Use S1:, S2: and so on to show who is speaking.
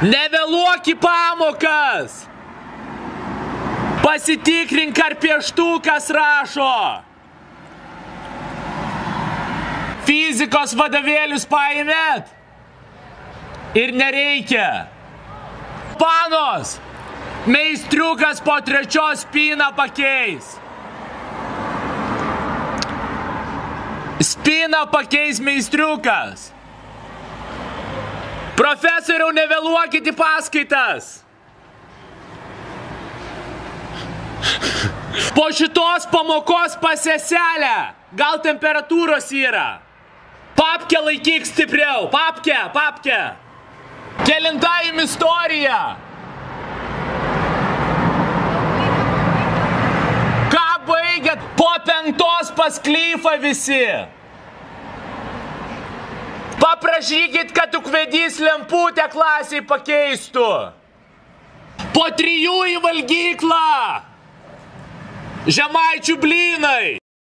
S1: Nevėluok į pamokas! Pasitikrink, ar pieštukas rašo! Fizikos vadovėlius paėmėt? Ir nereikia. Panos, meistriukas po 3 spyną pakeis. Spyną pakeis meistriukas. Profesoriau, nevėluokit į paskaitas. Po šitos pamokos pas seselę. Gal temperatūros yra? Papkę laikyk stipriau. Papkę. Kelinta jums istorija? Ką baigėt? Po 5 pas Klyfą visi. Paprašykit, kad ūkvedys lemputę klasiai pakeistų. Po 3 į valgyklą. Žemaičių blynai.